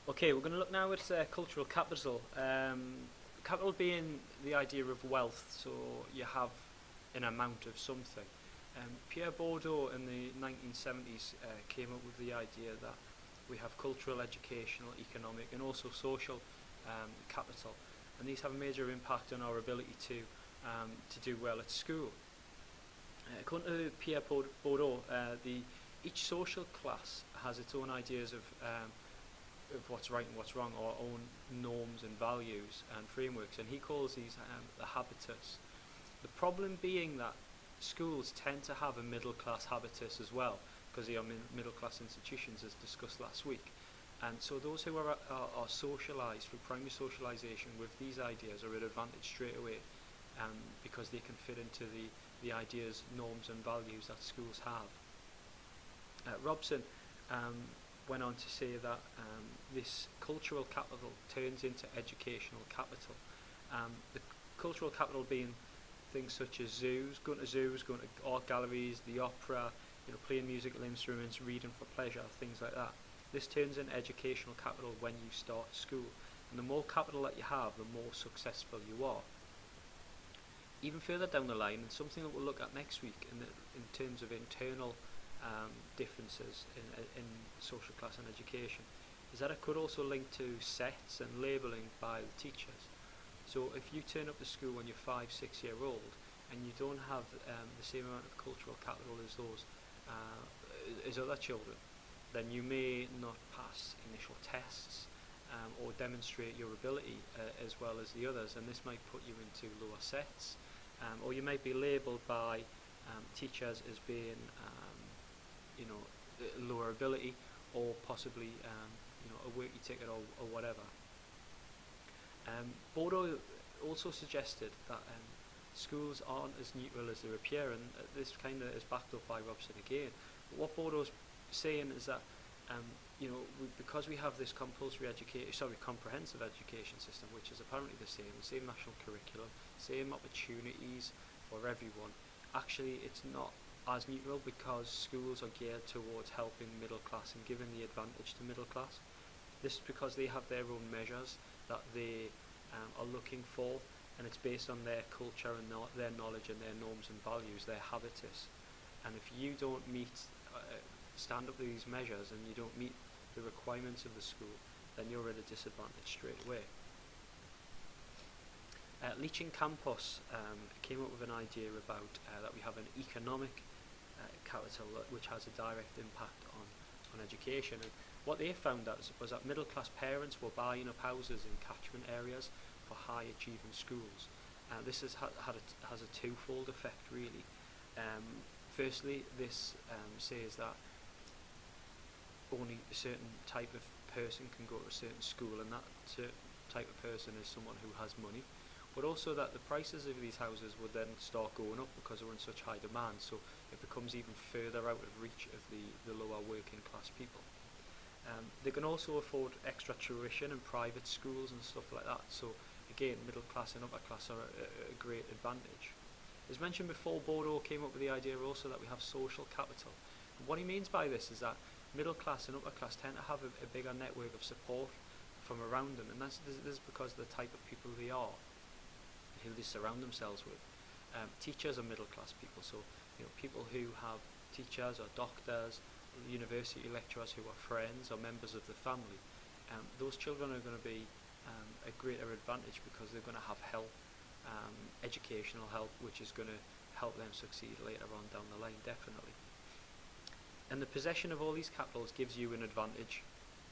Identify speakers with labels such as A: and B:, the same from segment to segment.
A: Okay, we're going to look now at cultural capital. Capital being the idea of wealth, so you have an amount of something. Pierre Bourdieu in the 1970s came up with the idea that we have cultural, educational, economic, and also social capital, and these have a major impact on our ability to do well at school. According to Pierre Bourdieu, each social class has its own ideas of what's right and what's wrong, our own norms and values and frameworks, and he calls these the habitus. The problem being that schools tend to have a middle class habitus as well, because they are middle class institutions, as discussed last week. And so those who are socialised through primary socialisation with these ideas are at advantage straight away, because they can fit into the ideas, norms and values that schools have. Robson went on to say that this cultural capital turns into educational capital. The cultural capital being things such as going to art galleries, the opera, playing musical instruments, reading for pleasure, things like that. This turns into educational capital when you start school. And the more capital that you have, the more successful you are. Even further down the line, and something that we'll look at next week in terms of internal differences in social class and education, is that it could also link to sets and labelling by the teachers. So if you turn up to school when you're 5-6 year old and you don't have the same amount of cultural capital as other children, then you may not pass initial tests or demonstrate your ability as well as the others, and this might put you into lower sets, or you might be labelled by teachers as being lower ability, or possibly a worky ticket or whatever. Bourdieu also suggested that schools aren't as neutral as they appear, and this kind of is backed up by Robson again. But what Bourdieu's saying is that because we have this comprehensive education system, which is apparently the same national curriculum, same opportunities for everyone, actually it's not as neutral, because schools are geared towards helping middle class and giving the advantage to middle class. This is because they have their own measures that they are looking for, and it's based on their culture and their knowledge and their norms and values, their habitus. And if you don't stand up to these measures and you don't meet the requirements of the school, then you're at a disadvantage straight away. Leach and Campos came up with an idea about that we have an economic capital which has a direct impact on education. And what they found out was that middle class parents were buying up houses in catchment areas for high achieving schools. This has a twofold effect really. Firstly, this says that only a certain type of person can go to a certain school, and that certain type of person is someone who has money. But also that the prices of these houses would then start going up because they're in such high demand, so it becomes even further out of reach of the lower working class people. They can also afford extra tuition in private schools and stuff like that, so again, middle class and upper class are a great advantage. As mentioned before, Bourdieu came up with the idea also that we have social capital. And what he means by this is that middle class and upper class tend to have a bigger network of support from around them, and this is because of the type of people they are, who they surround themselves with. Teachers are middle class people, so people who have teachers or doctors, university lecturers who are friends or members of the family. Those children are going to be a greater advantage because they're going to have help, educational help, which is going to help them succeed later on down the line, definitely. And the possession of all these capitals gives you an advantage.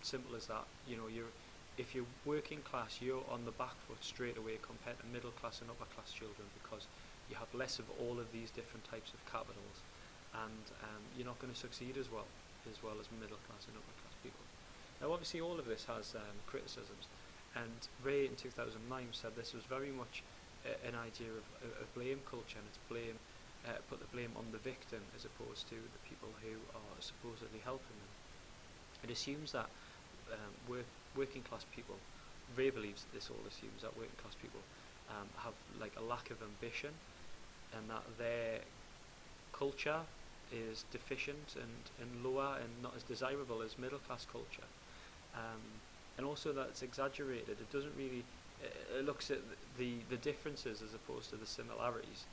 A: Simple as that. If you're working class, you're on the back foot straight away compared to middle class and upper class children, because you have less of all of these different types of capitals, and you're not going to succeed as well as middle class and upper class people. Now obviously all of this has criticisms, and Ray in 2009 said this was very much an idea of blame culture, and it's put the blame on the victim as opposed to the people who are supposedly helping them. It assumes that working class people, Ray believes that this all assumes that working class people have like a lack of ambition, and that their culture is deficient and lower and not as desirable as middle class culture. and also that it's exaggerated. It doesn't really, it looks at the differences as opposed to the similarities.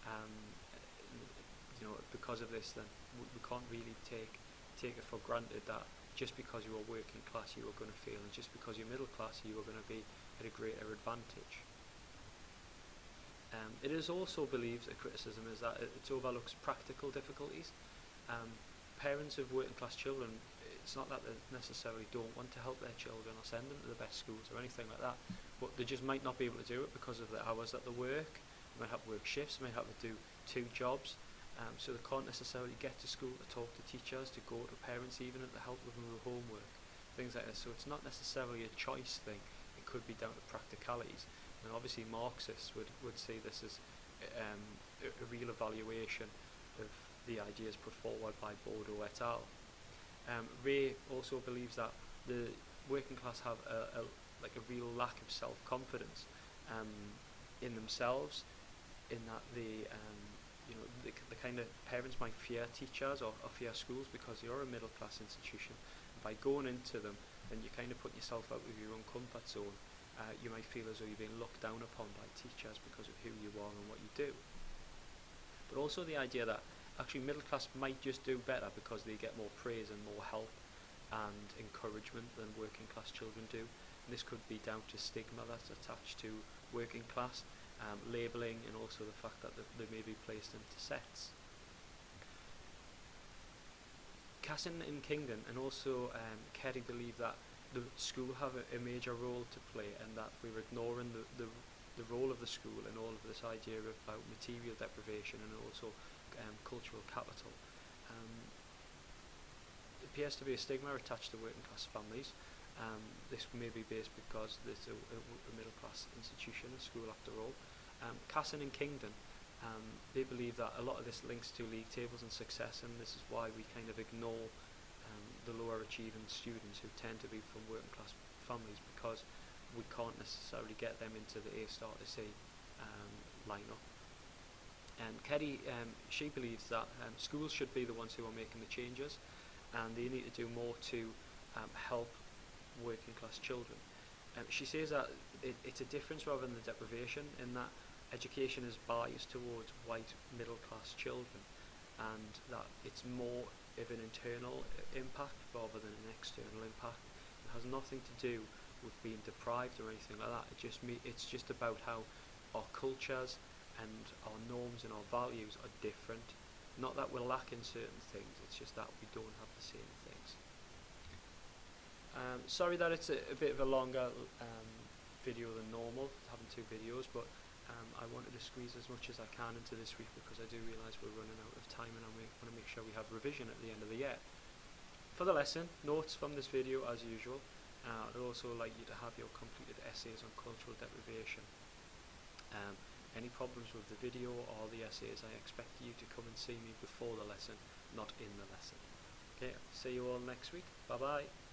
A: Um, because of this, then we can't really take it for granted that just because you are working class you are going to fail, and just because you're middle class you are going to be at a greater advantage. It is also believed, a criticism is that it overlooks practical difficulties. Parents of working class children, it's not that they necessarily don't want to help their children or send them to the best schools or anything like that, but they just might not be able to do it because of the hours that they work. They might have to work shifts, they might have to do 2 jobs, so they can't necessarily get to school to talk to teachers, to go to parents even, and to help with their homework, things like this. So it's not necessarily a choice thing, it could be down to practicalities. And obviously Marxists would see this as a real evaluation of the ideas put forward by Bordeaux et al. Ray also believes that the working class have a real lack of self-confidence in themselves, in that the kind of parents might fear teachers or fear schools because you're a middle class institution. And by going into them, then you kind of put yourself out of your own comfort zone. You might feel as though you're being looked down upon by teachers because of who you are and what you do. But also the idea that actually middle class might just do better because they get more praise and more help and encouragement than working class children do. And this could be down to stigma that's attached to working class, labelling, and also the fact that they may be placed into sets. Cassin and Kingdon and also Kerry believe that the school have a major role to play, and that we're ignoring the role of the school and all of this idea about material deprivation and also cultural capital. It appears to be a stigma attached to working class families. This may be based because it's a middle class institution, a school after all. Cassin and Kingdon, they believe that a lot of this links to league tables and success, and this is why we kind of ignore the lower achieving students who tend to be from working class families, because we can't necessarily get them into the A star to C lineup. And Kerry, she believes that schools should be the ones who are making the changes, and they need to do more to help working class children. She says that it's a difference rather than the deprivation, in that education is biased towards white middle class children, and that it's more of an internal impact rather than an external impact. It has nothing to do with being deprived or anything like that. It's just about how our cultures and our norms and our values are different. Not that we're lacking certain things, it's just that we don't have the same things. Sorry that it's a bit of a longer video than normal, having 2 videos, but I wanted to squeeze as much as I can into this week because I do realise we're running out of time, and I want to make sure we have revision at the end of the year. For the lesson, notes from this video as usual. I'd also like you to have your completed essays on cultural deprivation. Any problems with the video or the essays, I expect you to come and see me before the lesson, not in the lesson. Okay, see you all next week. Bye bye.